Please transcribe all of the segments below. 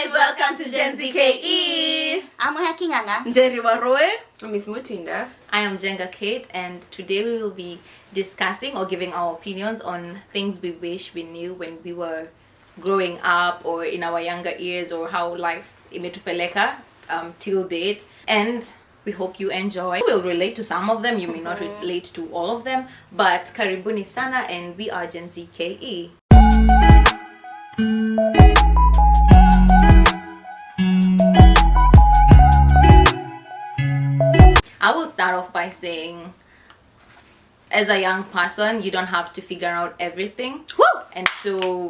guys, welcome to Gen Z KE. I'm Oya Kinganga. Njeri Waroe. Miss Mutinda. I am Jenga Kate, and today we will be discussing or giving our opinions on things we wish we knew when we were growing up or in our younger years, or how life imetupeleka till date. And we hope you enjoy. We'll relate to some of them, you may not relate to all of them, but karibuni sana, and we are Gen Z KE. I will start off by saying, as a young person, you don't have to figure out everything. Woo! And so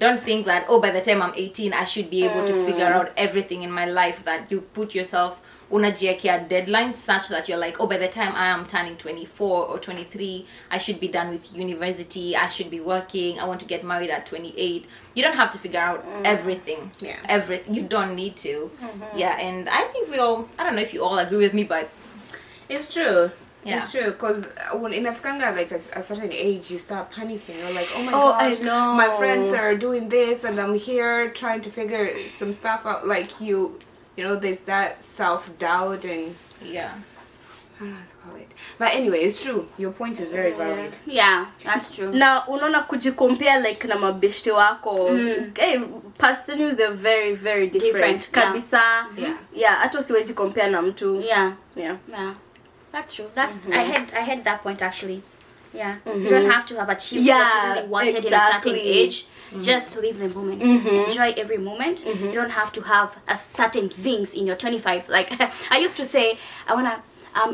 don't think that, oh, by the time I'm 18, I should be able to figure out everything in my life. That you put yourself unajiekea deadlines such that you're like, oh, by the time I am turning 24 or 23, I should be done with university, I should be working, I want to get married at 28. You don't have to figure out everything. Yeah. Everything. You don't need to. Yeah, and I think we all, I don't know if you all agree with me, but It's true. Yeah. It's true, because when in Afrikanga, like a certain age, you start panicking. You're like, oh my Oh, gosh, I know. my friends are doing this, and I'm here trying to figure some stuff out. Like you know, there's that self-doubt and yeah. I don't know how to call it. But anyway, it's true. Your point is very valid. Yeah, that's true. Na unaona kujikompare like na mabeshte wako. Hey, parts of you they're very very different. Kabisa. Yeah. Yeah, hata usiweji compare na mtu. Yeah. Yeah. Yeah. That's true. That's I had that point actually. Yeah. You don't have to have achieved what you really wanted in a certain age. Just live the moment. Enjoy every moment. You don't have to have a certain things in your 25. Like I used to say, I wanna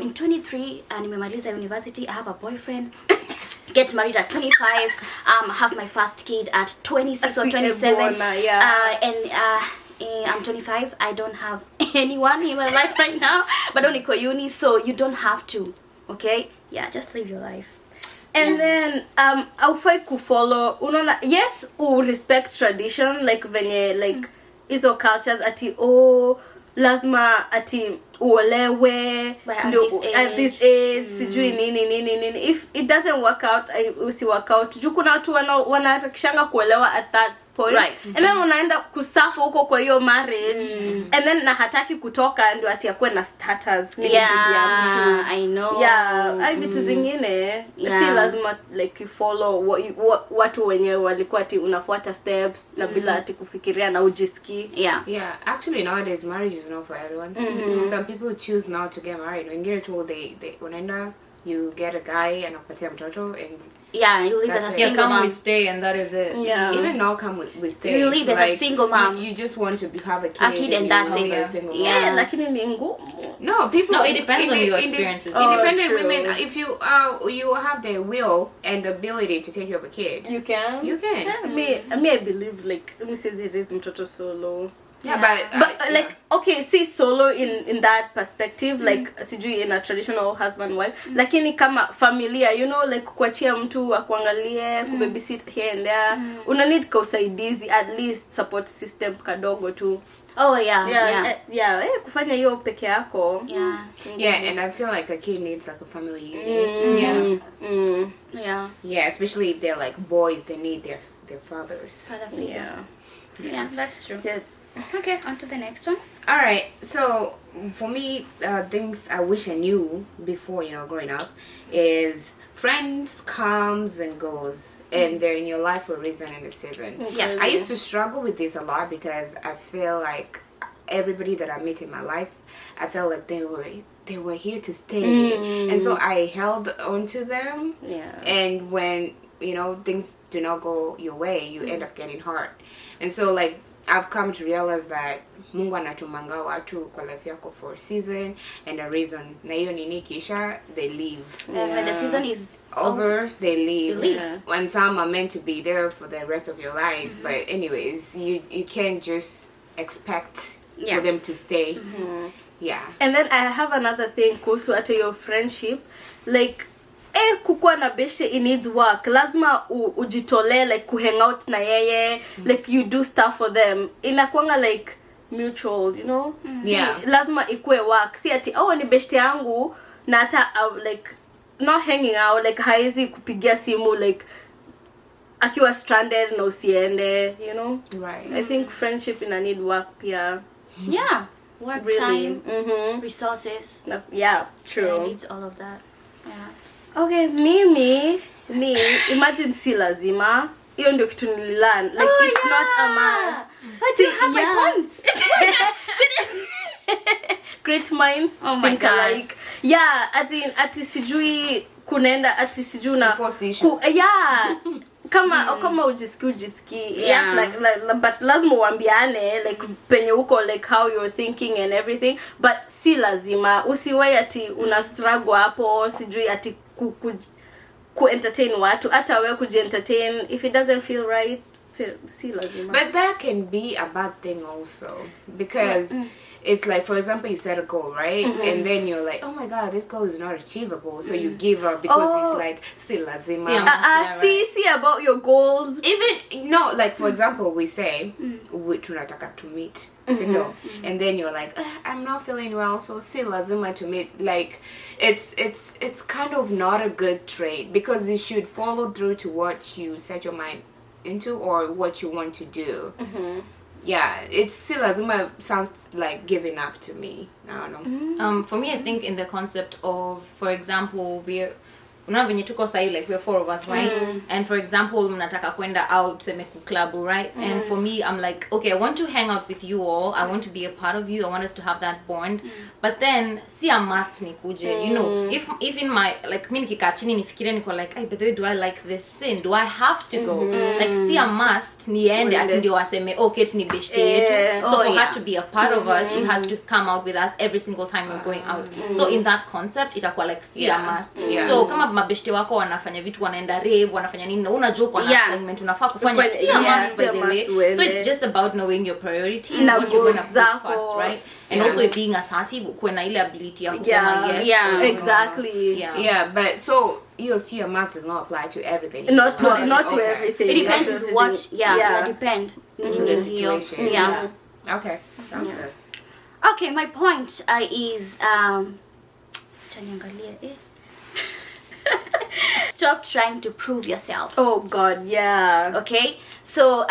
in 23 nimemaliza university, I have a boyfriend. Get married at 25. Have my first kid at 26 or 27. I'm 25. I don't have anyone in my life right now, but only uni, so you don't have to. Okay? Yeah, just live your life. And then aufai kufollow unaona, yes, u respect tradition, like venye like hizo cultures ati lazima ati uolewe at this age sijui nini. If it doesn't work out, usi work out. Juu kuna watu wanakishanga kuolewa at that point, right. And then unaenda kusafa huko kwa hiyo marriage, and then na hataki kutoka ndio ati akwe na status ni bibi ya mtu. I know. Yeah, ai vitu zingine si lazima like you follow watu wenyewe walikuwa ati unafuata steps na bila ati kufikiria na ujiski. Yeah, actually nowadays marriage is not for everyone. Some people choose not to get married. When you're told they unaenda, you get a guy and anakupatia mtoto, and you live as a single come mom. we stay, and that is it. Yeah. Even now come we stay. You live as a single mom. You just want to have a kid and that's it. Yeah, lakini ni ngumu. No, people. No, it depends on your experiences. Independent true. women, if you have the will and the ability to take care of a kid, You can. Yeah, me I believe like msizi raise mtoto solo. Yeah, but like okay, see solo in that perspective, like sijui in a traditional husband wife, lakini kama familia, you know, like kuachia mtu akuangalie, kubabysit here and there, una need kausaidizi, at least support system kadogo tu. Oh yeah. Kufanya hiyo peke yako. Yeah, and I feel like a kid needs like a family unit. Yeah, especially if they're like boys, they need their fathers. Yeah, that's true. Yes. Okay, on to the next one. All right, so for me, things I wish I knew before, growing up, is friends comes and goes, and they're in your life for a reason and a season. Yeah. I used to struggle with this a lot because I feel like everybody that I met in my life, I felt like they were here to stay, and so I held on to them. Yeah. And when things do not go your way, you end up getting hurt, and so like I've come to realize that Mungu anatumanga watu kwa life yako for a season and a reason. Na hiyo nini kisha they leave. When the season is over, they leave. Yeah. When some are meant to be there for the rest of your life. But anyways, you can't just expect for them to stay. Yeah. And then I have another thing kuhusu hata your friendship, like kukua na beshe, it needs work. Lazima ujitole like kuhang out na yeye, like you do stuff for them. Inakuanga like mutual, you know? Yeah. Lazima ikue work. Si ati ni beshte yangu na hata like not hanging out, like haizi kupigia simu like akiwa stranded na usiende, you know. Right. I think friendship ina need work pia. Yeah. Work, Really. time, resources. Yeah, Yeah, true. it needs all of that. Yeah. Okay, mimi ni imagine si lazima. Hiyo ndio kitu nililearn. Like it's not a must. But you have my points. Great minds my think God. alike. Yeah, ati sijui kunaenda ati sijui na Force issues. yeah. Kama ujisiki Yeah. yes like but lazima uambiane like penye uko like how you're thinking and everything, but si lazima usiwe ati una struggle hapo sijui ati ku entertain watu, hata wewe kujientertain if it doesn't feel right si lazima. But that can be a bad thing also, because it's like, for example, you set a goal, right? And then you're like, oh my god, this goal is not achievable, so you give up because it's like si lazima. See about your goals. Even no, like for example, we say we tunataka to meet, and then you're like, I'm not feeling well, so si lazima to meet. Like it's kind of not a good trait, because you should follow through to what you set your mind into or what you want to do. Yeah, it's still lazima sounds like giving up to me. I don't know. For me, I think in the concept of, for example, venye tuko sahi, like we're 4 of us, right? And for example, mnataka kwenda out seme kuklabu, right? And for me, I'm like, okay, I want to hang out with you all, I want to be a part of you, I want us to have that bond, but then si a must nikuje, you know. If in my, like mi nikikaa chini nifikiria niko like, hey, by the way, do I like this scene, do I have to go? Like si a must niende ati ndio waseme okay ni beshte yetu, so for her to be a part of us, she has to come out with us every single time we're going out. So in that concept itakuwa like si a must. So kama mabeshte wako wanafanya vitu, wanaenda rave, wanafanya nini, na unajua kwa assignment unafaa kufanya, si a must by the way. So it's just about knowing your priorities, what you're going to put first, right? And also being assertive, kuwe na ile ability ya kusema yes. Yeah, exactly. Yeah, but so you see a must does not apply to everything. Not to everything. It depends on what. Yeah. It depends. The situation. Yeah. Okay, sounds good. Okay, my point is stop trying to prove yourself. Oh god, yeah. Okay, so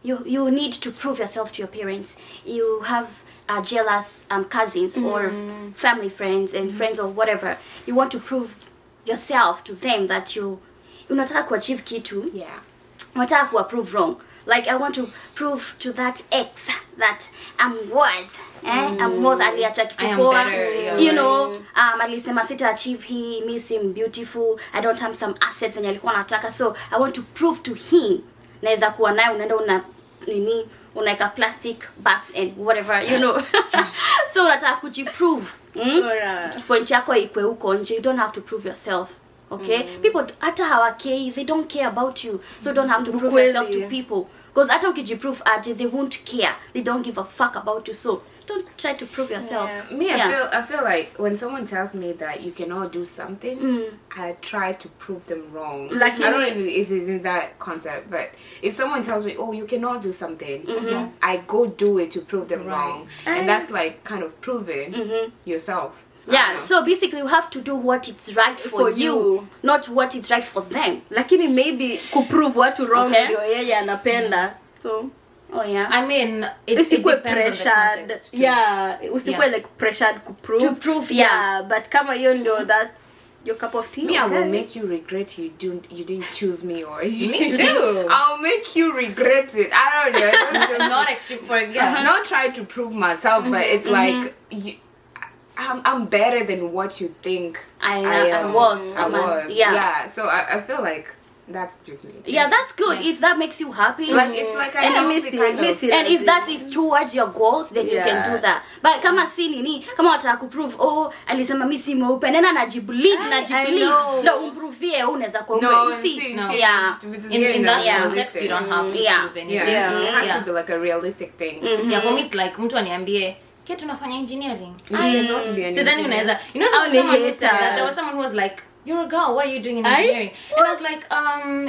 you need to prove yourself to your parents. You have jealous cousins or family friends and friends or whatever. You want to prove yourself to them that unataka kuachieve kitu. Yeah. Unataka kuapprove wrong. Like I want to prove to that ex that I'm worth. I'm more than aliacha kitu poa. You know, alisema sita achieve hii, me seem beautiful, I don't have some assets and alikuwa anataka, so I want to prove to him naweza kuwa naye, unaenda unaika plastic bags and whatever, you know. So unataka kujiprove. Point yako ikwe huko nje, you don't have to prove yourself. Okay? People hata hawakei, they don't care about you, so you don't have to prove yourself to people, because hata ukijiprove aje, they won't care, they don't give a fuck about you, so don't try to prove yourself. I feel like when someone tells me that you cannot do something, I try to prove them wrong. Like I don't know if it's in that concept, but if someone tells me, oh, you cannot do something, I go do it to prove them wrong, and that's like kind of proving yourself. Yeah, so basically you have to do what is right for you, not what is right for them. Lakini maybe kuprove watu wrong ndio yeye anapenda. So I mean, it depends on the context too. Yeah, usikwe like pressured to prove. Yeah, but kama hiyo ndio that's your cup of tea. Me, I will make you regret you didn't choose me, or me too. I'll make you regret it. I don't know. It's just not extreme for not try to prove myself, but it's like I'm better than what you think I was. Yeah. So I feel like that's just me. Yeah, that's good. If that makes you happy, like it's like I miss it. And if that is towards your goals, then you can do that. But kama si nini, kama wataka kuprove, oh, alisema mimi si mweupe, nena najibleach. No, umprovie unaweza kwa mweupe. In that context, you don't have to prove anything. It has to be like a realistic thing. Yeah, for me it's like mtu aniambie ke tunafanya engineering. Not to be an so then unaweza, you know, there was someone who was like, you're a girl, what are you doing in engineering? And I was like,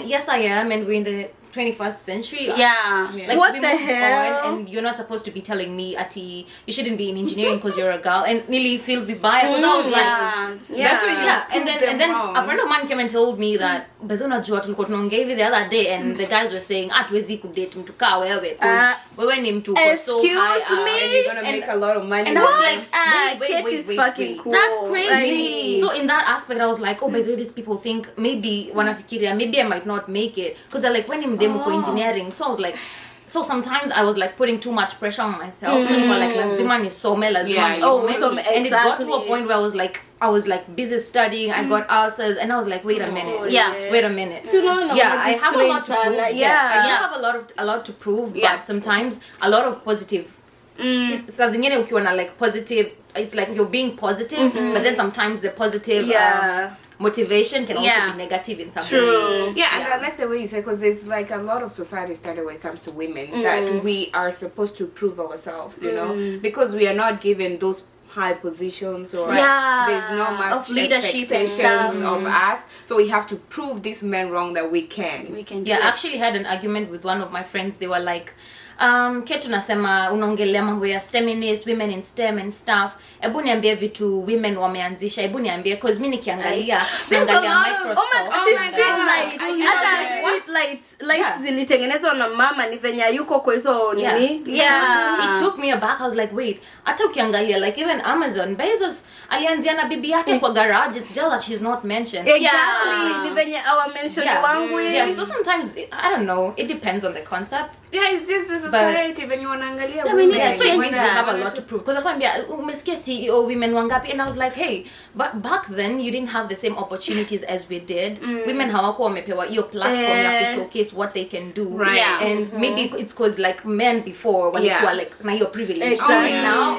yes I am, and we're in the 21st century. Yeah. Like, What we the moved hell? on, and you're not supposed to be telling me ati you shouldn't be in engineering because you're a girl, and nearly feel vibaya because I was like, Yeah. That's what you yeah, and proved then them wrong. a friend of mine came and told me that but unajua tulikuwa tunaongea hivi the other day, and the guys were saying tuwezi kudate mtu kaa wewe because wewe ni mtu uko so excuse high up, me? And you're gonna And- make a lot of money. and I was with like, this. Kate is fucking cool. That's crazy. so in that aspect I was like, oh by the way, these people think maybe wanafikiria maybe I might not make it because they're like when ni mdemu kwa engineering. So I was like, so sometimes I was like putting too much pressure on myself. So nilikuwa like lazima nisome, lazima Yeah, nisome. some- And it got to a exactly. point where I was like busy studying. I got ulcers, and I was like, wait a minute. Yeah. Wait a minute. So no, Yeah, I have a lot to magistrate prove. and, Yeah, I do yeah. have a lot to prove. Yeah. But sometimes a lot of positive. Saa zingine ukiwa na like positive, it's like you're being positive, but then sometimes the positive motivation can also Yeah. be negative in some True. ways. Yeah, and I like the way you say, because there's like a lot of society standard when it comes to women that we are supposed to prove ourselves, you know, because we are not given those high positions or Yeah, there's not much of leadership and expectations stuff. of us, so we have to prove these men wrong that we can. We can do Yeah, I it. actually had an argument with one of my friends. They were like, Ketu nasema unaongelea mambo ya STEMinist, women in STEM and stuff. Ebu niambie vitu women wameanzisha. Ebu niambie, cause mimi nikiangalia There's a naangalia lot of Microsoft. lights zilitengenezwa na mama ni venye yuko kwa hizo nini. Yeah. It took me aback. I was like, wait, hata ukiangalia like even Amazon, Bezos alianzia na bibi yake kwa garage. It's just that she's not mentioned. Exactly. Ni venye our mention wangu. Yeah, so sometimes I don't know, it depends on the concept. Yeah, it's just the society when you wanaangalia we women. need to Yeah, so it change means we that. have a lot to prove. Because akwambia umesikia CEO women wangapi, and I was like, hey, but back then you didn't have the same opportunities as we did. Women hawakuwa wamepewa hiyo platform ya ku showcase what they can do. Right. Yeah. And maybe it's because like men before walikuwa like na hiyo privilege. Exactly.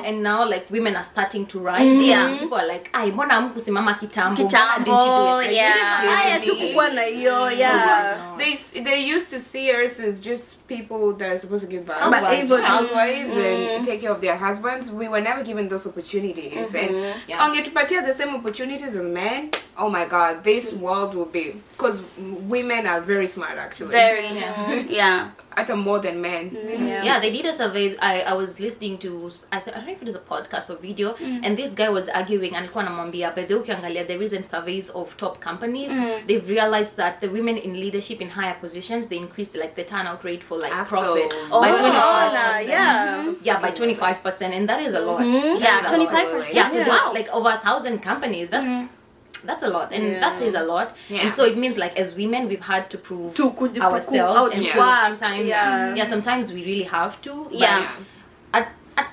And now like women are starting to rise. Yeah. And people are like, ay, mbona hamkusimama kitambo? Kitambo, Mbona didn't you do it? yeah. Aya tu kukuwa na hiyo, yeah. They used to see us as just people that are supposed to give birth. But able to- Housewives and take care of their husbands. We were never given those opportunities. And Yeah. ongetupatia the same opportunities as men, oh my god, this world will be, because women are very smart actually. Very. Yeah. At more than men. Yeah, they did a survey. I was listening to, I don't know if it is a podcast or video, and this guy was arguing, and alikuwa anamwambia, but ukiangalia the recent surveys of top companies, they've realized that the women in leadership in higher positions, they increased like the turnout rate for like profit by 25%. yeah. By 25%, and that is a lot. Yeah, That is a lot. 25%. Yeah, because Wow. like over 1,000 companies. That's a lot, and that says a lot. Yeah. And so it means like as women, we've had to prove To kujipuku ourselves, and so outwork, sometimes, yeah. sometimes we really have to. But Yeah.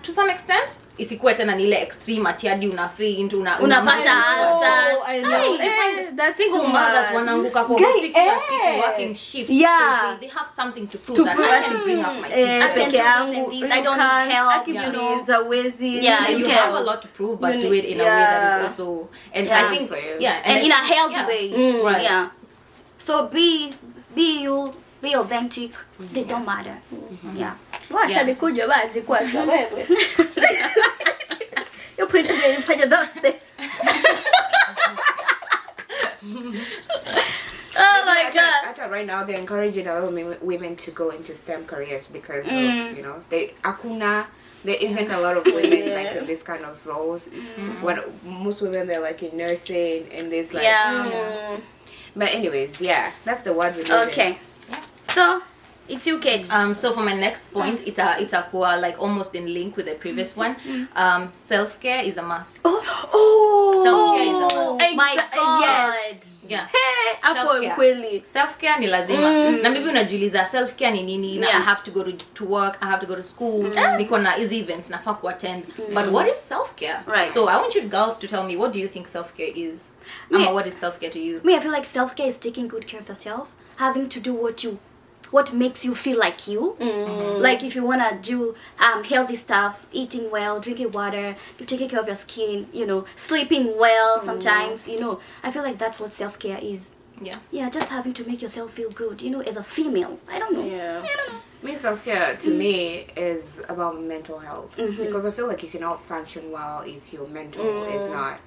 to some extent, isikuwe tena ni ile extreme ati hadi unafaint Unapata Oh, I know. ulcers. That's single too mothers much. wanaanguka kwa Guy, usiku kila siku working shifts Yeah. because they have something to prove To that prove I ati, can bring up my kids. I can peke do this yangu, and this. I don't can't, need help, akimbiza wezi. Yeah, And you can. have a lot to prove, but do it in a way that is also, and Yeah. I think, For you. yeah, And in a healthy yeah. way. Right. Yeah. So be you, be authentic. They don't matter. Yeah. Washa nikuja baji kwanza wewe. Yo pretty girl mfanya doste. Oh my God. At right now, they're encouraging a lot of women to go into STEM careers because of, you know, there isn't a lot of women like in this kind of roles. When most women they're like in nursing and this like. Yeah. But anyways, yeah, that's the word we live in. Okay. So it's you, Kate. So for my next point, itakuwa like almost in link with the previous one. Self-care is a must. Self-care is a must. My God. Yes. Yeah. Hey, hapo Self-care. kweli. Self-care ni lazima. Na maybe unajiuliza self-care ni nini? Na Yeah. I have to go to work, I have to go to school. Niko na easy events nafaa kuattend. But what is self-care? Right. So I want you girls to tell me, what do you think self-care is? Me- Ama, what is self-care to you? Me, I feel like self-care is taking good care of yourself, having to do what makes you feel like you. Like if you wanna do healthy stuff, eating well, drinking water, taking care of your skin, you know, sleeping well sometimes, you know. I feel like that's what self-care is. Yeah. Yeah, just having to make yourself feel good, you know, as a female. I don't know. Yeah. I don't know. Me, self-care to me is about mental health, because I feel like you cannot function well if your mental is not,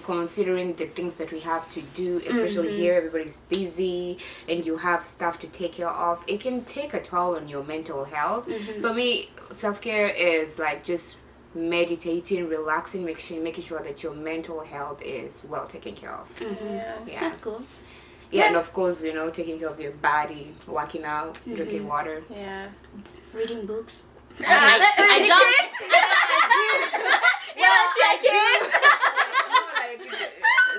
considering the things that we have to do, especially here, everybody's busy and you have stuff to take care of. It can take a toll on your mental health. So me, self-care is like just meditating, relaxing, making sure that your mental health is well taken care of. Yeah. That's cool. Yeah, and of course, you know, taking care of your body, working out, drinking water. Yeah. Reading books. I don't. No,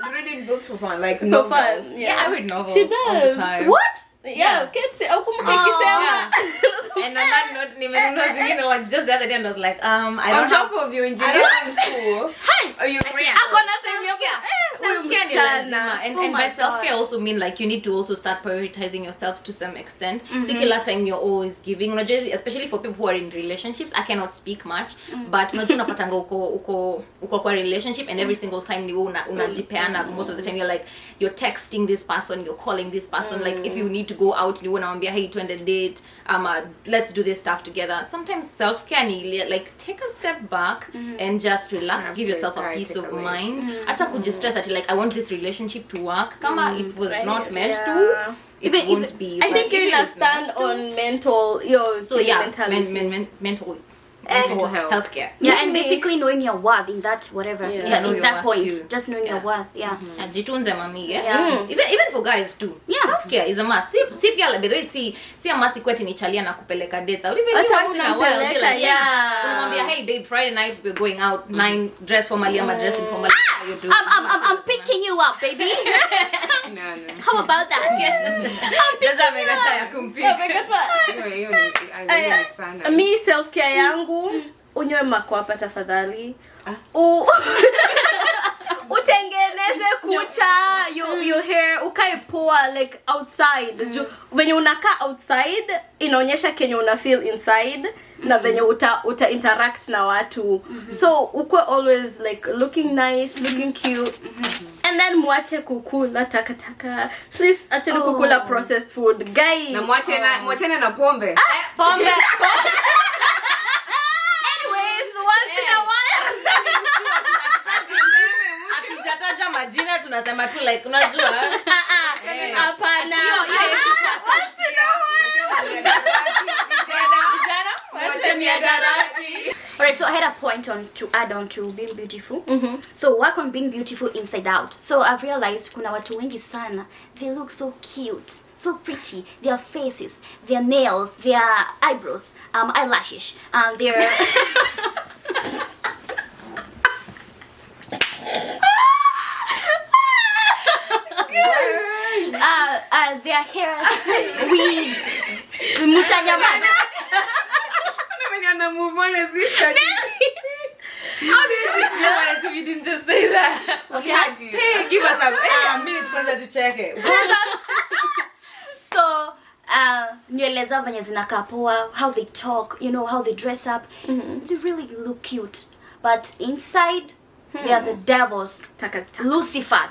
like reading books for fun, like For novels. fun. Yeah, I read novels She all the does. time. What? Yeah, kids say, Yeah. And on that note, nimenunua zingine, like just the other day, and I was like, I On don't top have. of your engineering school, Hey! are you free? Self-care ni lazima. And Oh by my self-care God. also mean like you need to also start prioritizing yourself to some extent. Si kila time you're always giving. Unajua, especially for people who are in relationships, I cannot speak much, but unajua unapatanga uko kwa relationship, and every single time ni unajipeana. Most of the time you're like, you're texting this person, you're calling this person, like if you need to go out, you unamwambia, hey, twende date, let's do this stuff together. Sometimes self-care ni like take a step back and just relax, give yourself a peace of mind. Acha kujistress ati like I want this relationship to work. Kama it was not meant to, it won't be. I But think if you it is understand meant to- on mental, So yeah, mentality. mental Mental health. healthcare. Yeah, and Me. basically knowing your worth in that whatever. Yeah. Yeah, Know in your that worth point. too. Just knowing your worth. Yeah. Yeah, jitunze mami, yeah. Yeah. Even for guys too. Yeah. Self-care is a must. Si pia by the way, si a must kweti ni chalia na kupeleka dates out. Even you Hata once in a while be unampeleka, like, yeah. unamwambia, hey babe, Friday night we're going out, 9 dress formally, I'm dress informally. How you doing? I'm picking you up, baby. No. How about that? Jaja amekataa ya kumpika. Hiyo ni sana. Mi self-care yangu, unywe makwapa tafadhali. Utengeneze kucha, your hair, ukae poa like outside. Venye unakaa outside, inaonyesha kenye una feel inside. Na venye uta interact na watu. So ukwe always like looking nice, looking cute. And then mwache kukula takataka. Please acheni kukula processed food. Guys. Na mwachene na pombe. Pombe. Anyways, once in a while. Hatujataja majina, tunasema tu like unajua. Hapana. Once in a while. Alright, so I had a point to add on to being beautiful. So work on being beautiful inside out. So I've realized kuna watu wengi sana, they look so cute, so pretty. Their faces, their nails, their eyebrows, eyelashes, their their hair, wigs, mutanyamaza. Move on as we said. How did you just know as if you didn't just say that? Okay. Hey, give us a minute kwanza to check it. So nywele zao venye zinakaa poa, how they talk, you know, how they dress up, they really look cute, but inside they are the devils, Lucifers.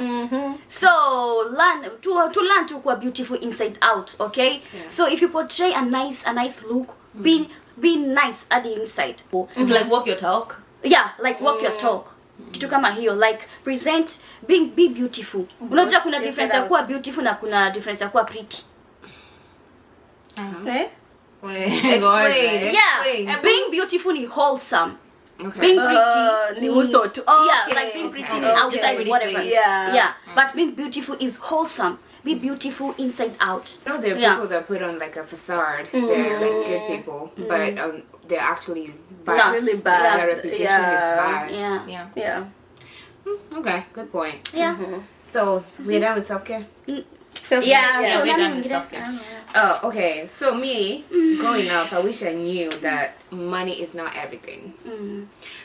So learn to learn to be beautiful inside out, okay? So if you portray a nice look, be nice at the inside. It's like walk your talk. Yeah, like walk your talk. Kitu kama hiyo, like present, be beautiful. Unajua kuna difference ya kuwa beautiful na kuna difference ya kuwa pretty. Explain. Yeah, being beautiful ni wholesome. Okay. Being pretty ni uso tu. yeah, Okay. like being pretty Okay. outside Pretty whatever. face. Yeah. But being beautiful is wholesome. Be beautiful inside out. You know, there are Yeah. people that put on like a facade. They're like good people, but they're actually bad. Not. Really bad. Their reputation Yeah. is bad. Yeah. Yeah. Yeah. Okay, good point. Yeah. So we're done with self-care. Yeah, Yeah, so we're nani done with mwingine? self-care. Oh, okay. So me, growing up, I wish I knew that money is not everything.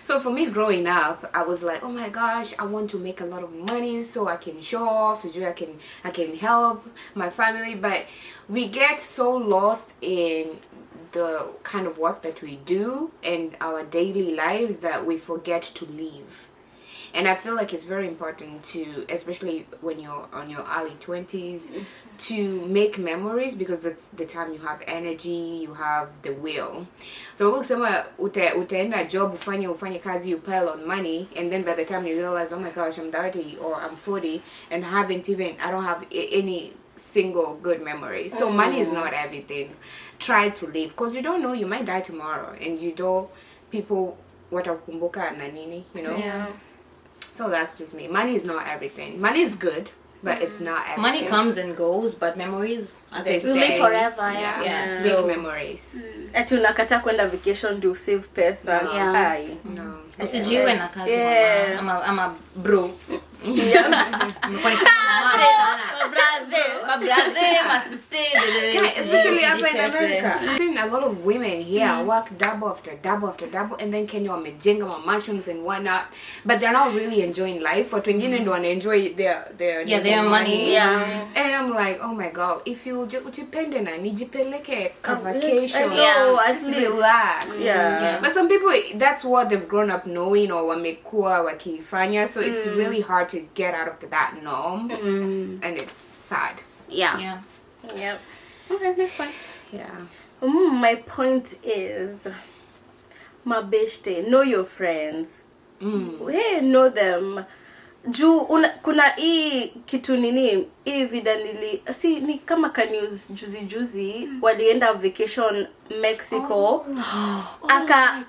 So for me growing up, I was like, oh my gosh, I want to make a lot of money so I can show off, so I can help my family. But we get so lost in the kind of work that we do and our daily lives that we forget to live. And I feel like it's very important to, especially when you're on your early 20s, to make memories, because that's the time you have energy, you have the will. So ukisema utaenda job ufanye kazi, you pile on money, and then by the time you realize, oh my gosh, I'm 30 or I'm 40 and I don't have any single good memory. So money is not everything. Try to live, because you don't know, you might die tomorrow, and you don't, people watakukumbuka na nini, you know. Yeah. So that's just me. Money is not everything. Money is good, but it's not everything. Money comes and goes, but memories are there to You live stay. forever. Yeah, Yeah, make so- memories. Ati unakata kwenda vacation ndio save pesa. Yeah. Ai. No. Usijiwe na kazi Yeah. mama, ama bro. Yeah. Nimekuwa nikisema mama sana. Brother. My brother, my sister, Guys, especially up in America, I've seen a lot of women here work double after double after double, and then Kenya wamejenga mansions and whatnot, but they're not really enjoying life. Watu wengine ndo wanaenjoy their money. Yeah. And I'm like, oh my god, if you ujipende na nijipeleke ka vacation, I know, at just least. relax. Yeah. But some people, that's what they've grown up knowing or wamekuwa wakifanya, so it's really hard to get out of that norm, and it's sad. Yeah. Yeah. Yep. Okay, that's fine. Yeah. My point is, mabeshte, know your friends. Hey, know them. Kuna hii kitu nini, hii vida ni kama ka news juzi walienda vacation Mexico.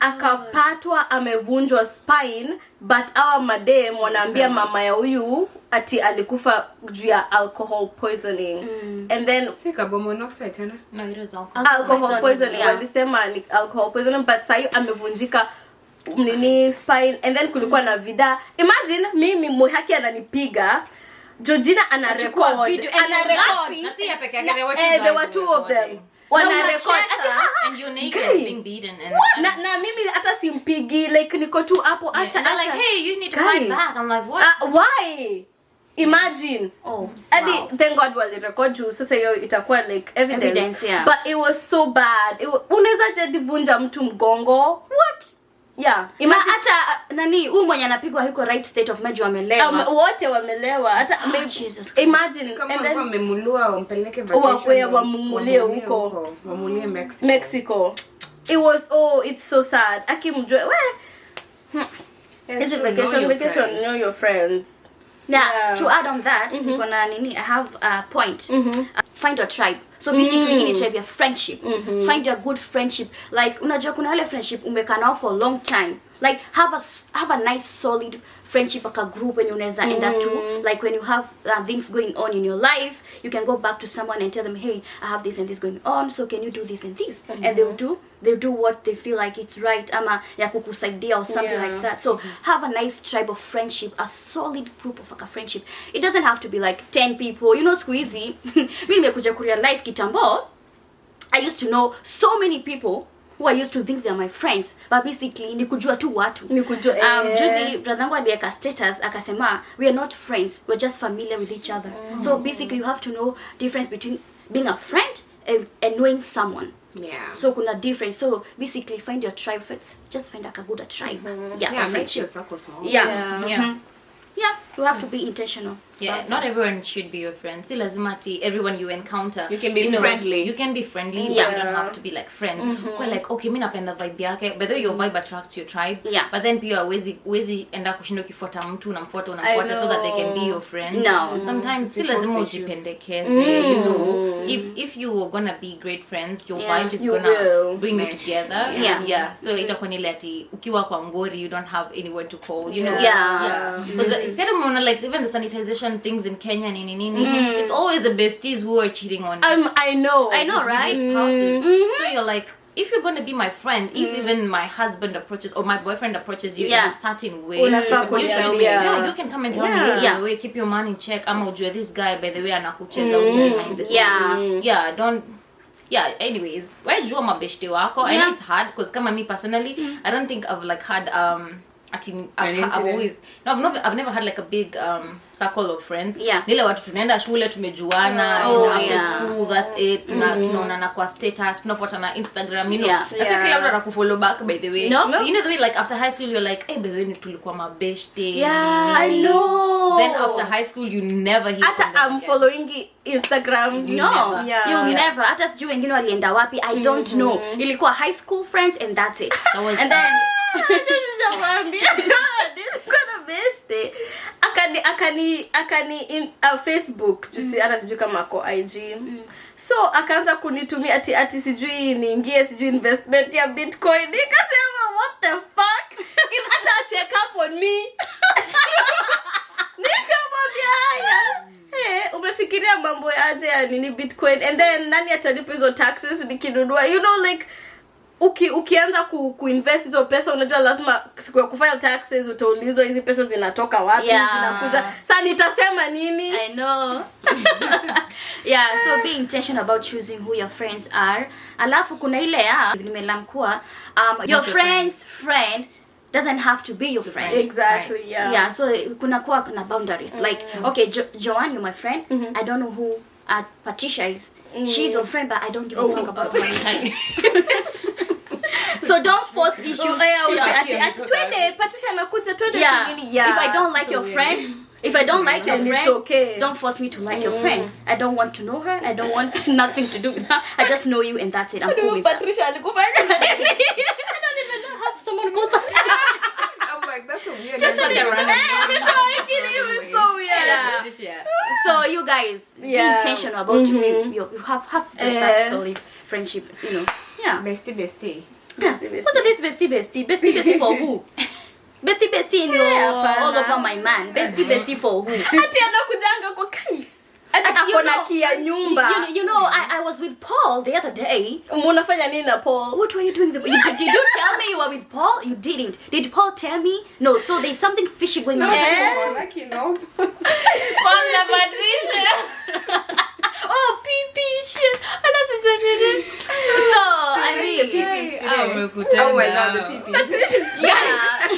Akapatwa amevunjwa spine, but our madam wanaambia mama ya huyu ati alikufa juu ya alcohol poisoning. And then Si carbon monoxide tena? No, it is alcohol. alcohol poisoning, yeah. walisema ni alcohol poisoning, but sahi amevunjika nini spine. And then kulikuwa na vida, imagine mimi Muhaki ananipiga, Georgina ana record, Na si ya peke yake, there were two guys there were who two were of them recording. wana Na record unacheka. And you're naked Guy. being beaten and na mimi hata simpigi, like niko tu hapo, and they're like, hey, you need to Guy. fight back. I'm like, what? Why? Imagine. Oh, Adi, wow. thank God walirecord juu sasa hiyo itakuwa like evidence, yeah. but it was so bad. Unaweza jadi vunja mtu mgongo. What? Yeah, Na imagine hata nani huyu mwenye anapigwa yuko right state of mind, amelewa. wote wamelewa hata Jesus Christ. imagine. Kama And walikuwa then wamemulua wampeleke Wakuya vacation, wamumulie huko. wamulie Mexico. Mexico, it was, it's so sad. Akimjue Yes, it's a true, know vacation, your vacation, friends. know your friends. Now, Yeah. to add on that, niko na nini, I have a point. Find your tribe. So basically, in tribe, your friendship. Find your good friendship. Like, unajua kuna wale friendship umekaa nao for a long time. Like, have a nice solid friendship, like a group when you unaweza enda to. Like, when you have things going on in your life, you can go back to someone and tell them, hey, I have this and this going on, so can you do this and this? And they'll do what they feel like it's right, ama ya kukusaidia or something Yeah. like that. So have a nice tribe of friendship, a solid group of like a friendship. It doesn't have to be like 10 people. You know, squeezy. Mimi nimekuja kurealize kitambo, I used to know so many people who I used to think they're my friends, but basically ni kujua tu watu. Juzi brother wangu aliweka status akasema, we are not friends, we're just familiar with each other. So basically you have to know difference between being a friend and knowing someone. Yeah. So kuna difference. So basically find your tribe, just find like a good tribe. Yeah, Yeah, for make your friendship. circle small. Yeah. Yeah. Yeah, you have to be intentional. Yeah, not everyone should be your friend. Si lazima ati everyone you encounter. You can be friendly. You can be friendly, but Yeah. you don't have to be like friends. Kwa like, okay, mimi napenda vibe yake, but then your vibe attracts your tribe. Yeah. But then pia wezi enda kushinda ukifuata mtu unamfuata so that they can be your friend. No. Sometimes si Because lazima issues. ujipendekeze, you know. If you are gonna be great friends, your Yeah. vibe is You gonna will bring you mesh. together. Yeah. So itakuwa ni ile ati ukiwa kwa ngori, you don't have anyone to call, you know. Yeah. Because instead of like even the sanitization things in Kenya, it's always the besties who are cheating on you. I know, I know, With right? your spouses. So you're like, if you're gonna be my friend, if even my husband approaches or my boyfriend approaches you in Yeah. a certain way, Unafaa you should kuniambia. you can come and tell Yeah. me, hey, by Yeah. the way, keep your money in check. Ama ujue this guy, by the way, anakucheza behind the scenes. Yeah. Anyways, why jua mabeshte wako? I Yeah. know it's hard because kama me personally, I don't think I've like had I've never had like a big circle of friends. Yeah. Nile watu tunaenda shule tumejuana, after school, that's it. Tunaonana kwa status, tunafuatana Instagram, you know. Sasa kila mtu anakufollow back, by the way. No? You know the way, like after high school you're like, hey, by the way tulikuwa mabeshte. Yeah, I know. Then after high school you never hear from them I'm again. following Instagram. No, Yeah. you'll never. Hata sijui wengine walienda wapi, I don't know. Ilikuwa high school friends and that's it. And then akani in Facebook jusi hata sijui kama ako IG. So akaanza kunitumia ati sijui niingie sijui investment ya Bitcoin. Nikasema what the fuck? Hata check up on me. Nikamwambia haya. Umefikiria mambo aje ya nini Bitcoin, and then nani atalipa hizo taxes nikinunua, you know, like ukianza kuinvest hizo pesa, unajua lazima siku ya kufile taxes utaulizwa hizi pesa zinatoka wapi, zinakuja. Sasa nitasema nini? I know. Yeah, so be intentional about choosing who your friends are. Alafu kuna ile ya nimelamkua your friend's friend doesn't have to be your friend. Exactly, right. yeah. So kuna boundaries. Like, okay, Joanne, you're my friend. I don't know who Patricia is. She's your friend, but I don't give a fuck about her. So don't force issues. Patricia nakuja twende nini? If I don't like your friend, if I don't like your And friend, it's okay. don't force me to like your friend. I don't want to know her. I don't want nothing to do with her. I just know you and that's it. I'm cool with that. Patricia alikufanya nini? I don't even have someone called Patricia. I'm like, that's a weird. Just such a random It was so weird. Yeah. So you guys, be intentional about who you have just that solid friendship, you know. Yeah. Bestie. What's this bestie for who? Bestie in your all over my man. Bestie for who? Ati anakujanga kwa kai. Ati akona kia nyumba. You know, I was with Paul the other day. Unafanya nini na Paul? What were you doing? Did you tell me you were with Paul? You didn't. Did Paul tell me? No. So there's something fishy going on. Lucky, no. Paul na Patricia. Oh, pee shit. So I mean, Oh my god, the pee. yeah.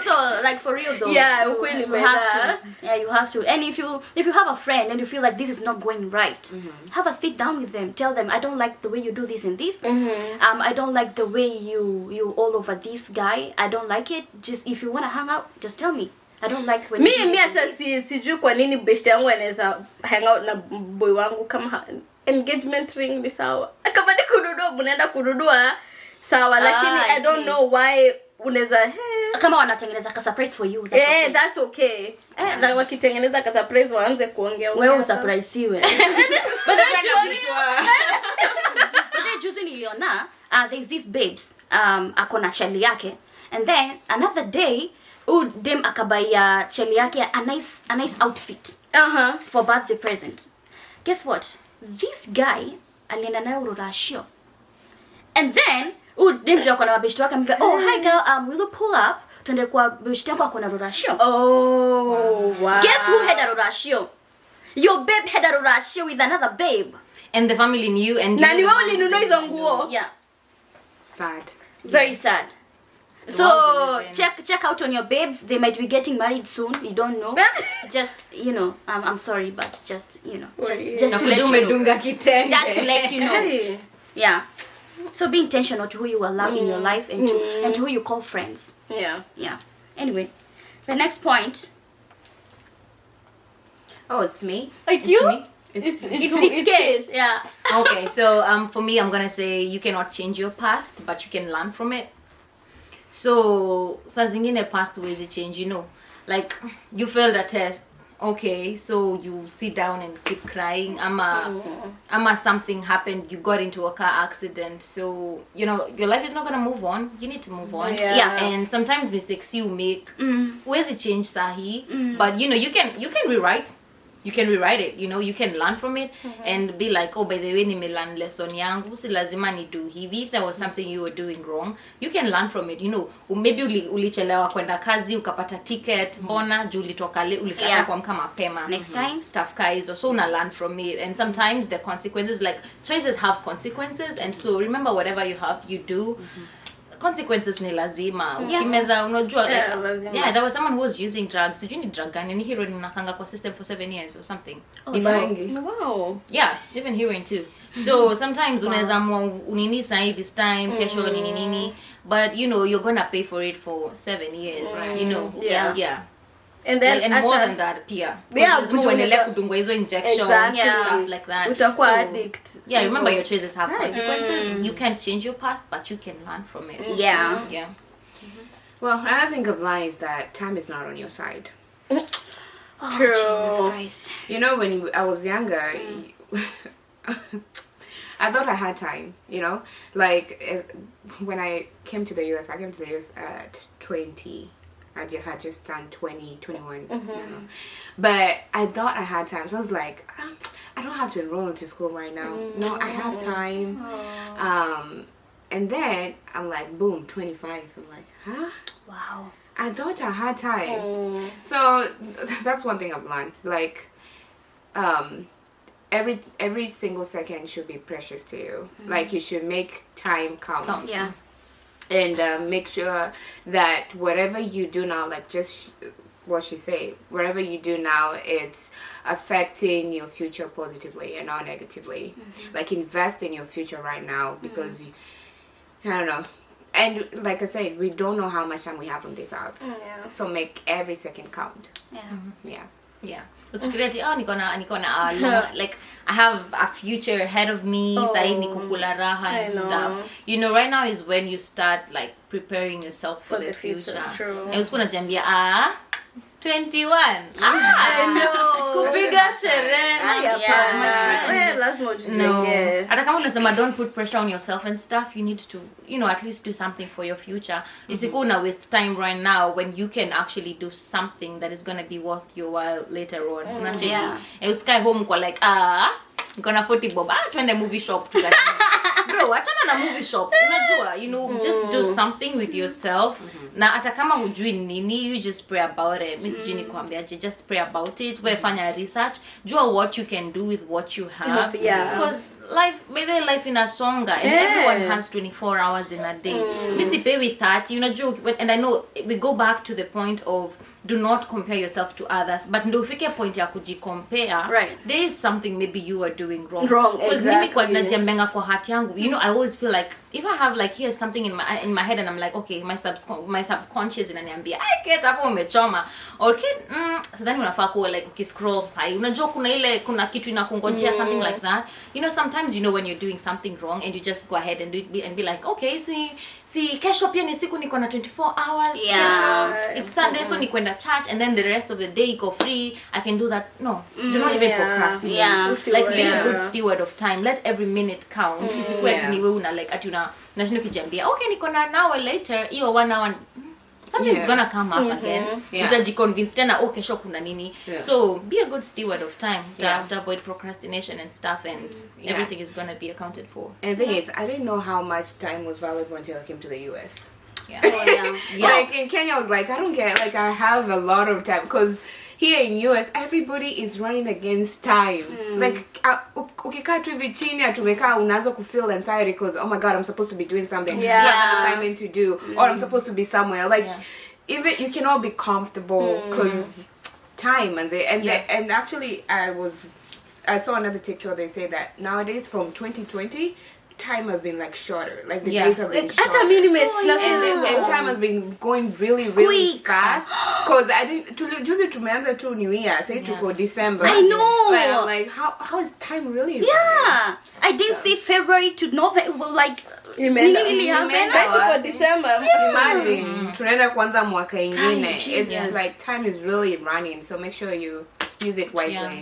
So like for real though, Yeah, you have to. Yeah, you have to. And if you have a friend and you feel like this is not going right, have a sit down with them. Tell them, I don't like the way you do this and this. I don't like the way you all over this guy. I don't like it. Just if you wanna hang out, just tell me. I don't like when me hata sijui kwa nini best yangu anaweza hang out na boy wangu kama engagement ring ni sawa. Kama ni kununua mnaenda kununua sawa, lakini I don't know why unaweza kama wanatengeneza ka surprise for you, that's okay. That's okay. Na wakitengeneza ka surprise waanze kuongea wewe usurpriseiwe. But then juzi niliona there's this babes akona chali yake, and then another day dem akabaya chali yake a nice outfit for birthday present. Guess what? This guy alienda nayo Rurashio, and then dem joko na mabeshte wake amwambia, oh hi girl, will you pull up tuende kwa beshte yako akona Rurashio. Oh wow. Guess who had a Rurashio? Your babe had a Rurashio with another babe, and the family knew, and na ni wewe ulinunua hizo nguo. Yeah, Sad. very sad. So check out on your babes. They might be getting married soon. You don't know. Just I'm sorry, but just just to let you know. Just to let you know. Hey. Yeah. So be intentional to who you allow in your life and to who you call friends. Yeah. Yeah. Anyway, the next point. Oh, it's me. It's you. me. It's kids. Yeah. Okay, so for me, I'm gonna say you cannot change your past, but you can learn from it. So saa zingine past huwezi change, like you failed a test, okay, so you sit down and keep crying. Ama something happened, you got into a car accident, so your life is not gonna move on. You need to move on. Yeah. And sometimes mistakes you make huwezi change sahi, but you can rewrite. you can rewrite it, you know, you can learn from it and be like, oh, by the way, nimelearn lesson yangu, si lazima ni do hivi. If there was something you were doing wrong, you can learn from it, you know. Maybe ulichelewa kwenda kazi, ukapata ticket, mbona juu ulitoka ulikata kuamka mapema. Next time, stuff hizo, so una learn from it. And sometimes the consequences, like choices have consequences, and so remember whatever you do, consequences ni lazima. Ukimeza unajua like there was someone who was using drugs. Sijui ni drug gani, ni heroin unakanga kwa system for 7 years or something. Wow. Yeah, even heroin too. So sometimes unaweza unini sai this time, kesho nini, but you know you're gonna pay for it for 7 years, you know. Yeah. And then and more than that, yeah, uendelee kudungwa hizo injections and stuff like that. Utakuwa addict. Yeah, remember your choices have consequences. You can't change your past, but you can learn from it. Yeah. Well, I think of line is that time is not on your side. True. Jesus Christ. You know, when I was younger, I thought I had time, you know? Like, when I came to the US, at 20. I had just turned 20, 21. You know? But I thought I had time. So I was like, I don't have to enroll into school right now. No, I have time. And then I'm like, boom, 25. I'm like, huh? Wow. I thought I had time. So that's one thing I've learned. Like, every single second should be precious to you. Like, you should make time count. Yeah. And make sure that whatever you do now, like just what she said, whatever you do now, it's affecting your future positively and not negatively. Like, invest in your future right now, because I don't know. And like I said, we don't know how much time we have on this earth. So make every second count. Yeah. Usikireti, niko na like I have a future ahead of me, sahi niko kula raha and stuff. You know, right now is when you start like preparing yourself for the future. True. And usikuna jambia 21. I know. Kupiga sherehe. Lazima ujijenge. No. Hata kama unasema don't put pressure on yourself and stuff, you need to, you know, at least do something for your future. Isikuwa una waste time right now when you can actually do something that is going to be worth your while later on. Unacheki. Usikae home kwa like niko na 40 bob. Twende movie shop tukani. Bro, achana na movie shop. Unajua, you know, just do something with yourself. Na hata kama hujui nini, you just pray about it. Mimi sijui nikwambia, just pray about it. Wewe fanya research, jua what you can do with what you have. Because life inasonga, and everyone has 24 hours in a day. Mimi sipewi 30, unajua, and I know we go back to the point of do not compare yourself to others, but ndo ufike point ya kujicompare, there is something maybe you are doing wrong. Because mimi kwa najembenga kwa heart yangu, you know, I always feel like if I have like here's something in my head and I'm like, okay, my subconscious inaniambia get hapo umechoma, or so then unafaa kuwa like ukiscroll sai, unajua kuna kitu inakungojea, something like that. You know, sometimes you know when you're doing something wrong and you just go ahead and do it and be like, okay, see kesho pia ni siku niko na 24 hours. Kesho it's Sunday, so ni kwenda church, and then the rest of the day go free, I can do that. No, do not even procrastinate. Like, be a good steward of time. Let every minute count. Isikuwe ati niwe una like ati unashinda kijambia, okay, niko na an hour later, hiyo 1 hour something's gonna come up again. Utajiconvince tena kesho kuna nini. So be a good steward of time to avoid procrastination and stuff, and everything is gonna be accounted for. And the thing is, I didn't know how much time was valuable until I came to the US. Like in Kenya, I was like, I don't care, like I have a lot of time, because here in US everybody is running against time. Like ukikaa tu hivi chini atumekaa unaanza ku feel anxiety because, oh my god, I'm supposed to be doing something, I have an assignment to do, or I'm supposed to be somewhere, like even you cannot be comfortable because time and actually I saw another TikTok, they say that nowadays from 2020 time has been like shorter, like the days have been shorter, and time has been going really quick, fast, because I didn't juzi tumeanza tu New Year, say tuko December, I know, but I'm like, how is time really running? I didn't see February to November, like tuko December, imagine tunaenda kwanza mwaka ingine. It's like time is really running, so make sure you use it wisely.